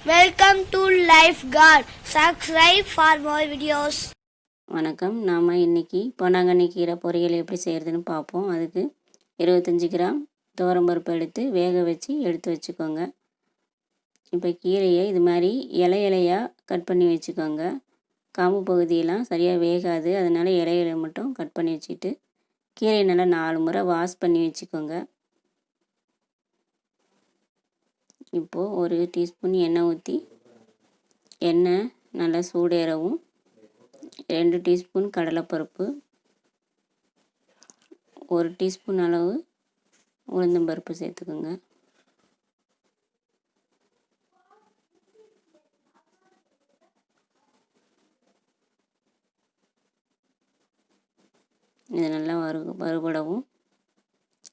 Welcome to Lifeguard. Subscribe for more videos. வணக்கம். நாம் இன்றைக்கி பொன்னாங்கண்ணி கீரை பொரியல் எப்படி செய்கிறதுன்னு பார்ப்போம். அதுக்கு 25 கிராம் துவரம்பருப்பு எடுத்து வேக வச்சு எடுத்து வச்சுக்கோங்க. இப்போ கீரையை இது மாதிரி இலையாக கட் பண்ணி வச்சுக்கோங்க. காம்பு பகுதியெல்லாம் சரியாக வேகாது, அதனால் இலைகளை மட்டும் கட் பண்ணி வச்சுட்டு கீரையை நல்லா 4 முறை வாஷ் பண்ணி வச்சுக்கோங்க. இப்போது ஒரு டீஸ்பூன் எண்ணெய் ஊற்றி எண்ணெய் நல்லா சூடேறவும் 2 டீஸ்பூன் கடலைப்பருப்பு, 1 டீஸ்பூன் அளவு உளுந்தம்பருப்பு சேர்த்துக்கோங்க. இது நல்லா வறுபடவும்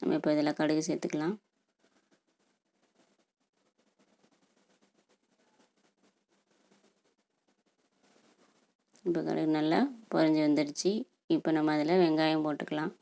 நம்ம இப்போ இதில் கடுகு சேர்த்துக்கலாம். இப்போ கடுகு நல்லா பொரிஞ்சு வந்துடுச்சு. இப்போ நம்ம அதில் வெங்காயம் போட்டுக்கலாம்.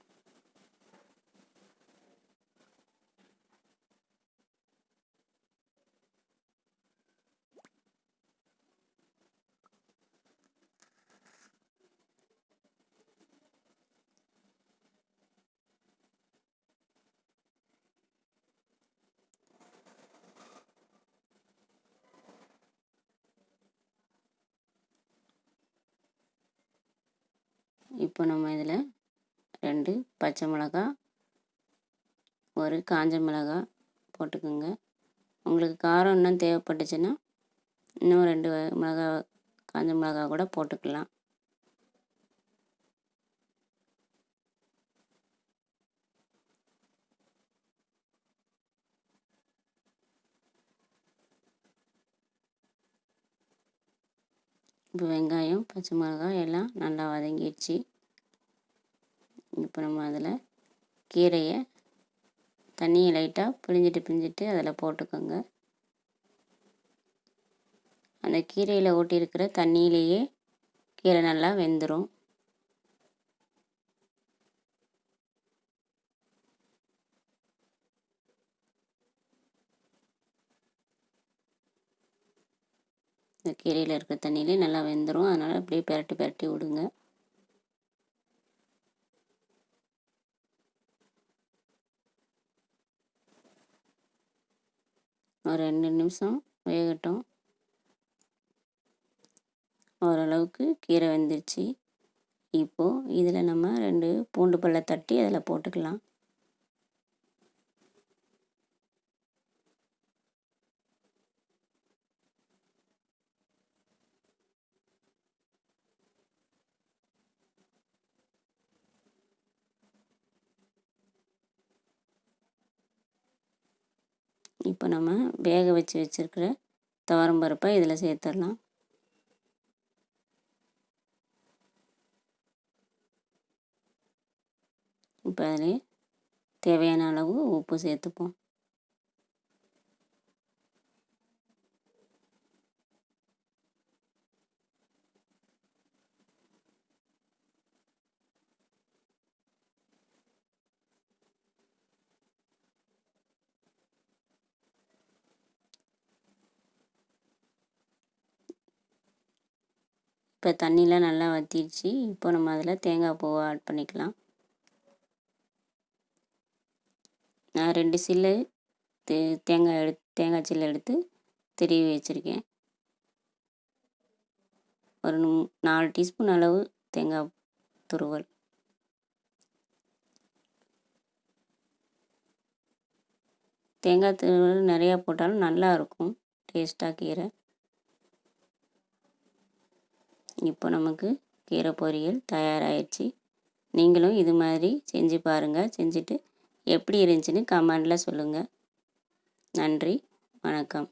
இப்போ நம்ம இதில் 2 பச்சை மிளகாய், 1 காஞ்ச மிளகாய் போட்டுக்கோங்க. உங்களுக்கு காரம் இன்னும் தேவைப்பட்டுச்சுன்னா இன்னும் 2 காஞ்ச மிளகாய் கூட போட்டுக்கலாம். இப்போ வெங்காயம் பச்சை மிளகாய் எல்லாம் நல்லா வதங்கிடுச்சு. இப்போ நம்ம அதில் கீரையை தண்ணியை லைட்டாக பிழிஞ்சிட்டு அதில் போட்டுக்கோங்க. அந்த கீரையில் ஓட்டியிருக்கிற தண்ணியிலேயே கீரை நல்லா வெந்துடும். இந்த கீரையில் இருக்கிற தண்ணியிலே நல்லா வெந்துடும். அதனால் அப்படியே பெரட்டி விடுங்க. ஒரு 2 நிமிஷம் வேகட்டும். ஓரளவுக்கு கீரை வெந்துருச்சு. இப்போது இதில் நம்ம 2 பூண்டு பல்லை தட்டி அதில் போட்டுக்கலாம். இப்போ நம்ம வேக வச்சுருக்கிற துவரம்பருப்பை இதில் சேர்த்துடலாம். இப்போ அதில் தேவையான அளவு உப்பு சேர்த்துப்போம். இப்போ தண்ணியெலாம் நல்லா வற்றிடுச்சு. இப்போ நம்ம அதில் தேங்காய் பூவை ஆட் பண்ணிக்கலாம். நான் 2 சில்லு தேங்காய் சில்லு எடுத்து திருவி வச்சுருக்கேன். ஒரு 4 டீஸ்பூன் அளவு தேங்காய் துருவல். தேங்காய் துருவல் நிறையா போட்டாலும் நல்லா இருக்கும் டேஸ்ட்டாக கீரை. இப்போ நமக்கு கீரை பொரியல் தயாராகிடுச்சு. நீங்களும் இது மாதிரி செஞ்சு பாருங்கள். செஞ்சுட்டு எப்படி இருந்துச்சுன்னு கமெண்டில் சொல்லுங்கள். நன்றி, வணக்கம்.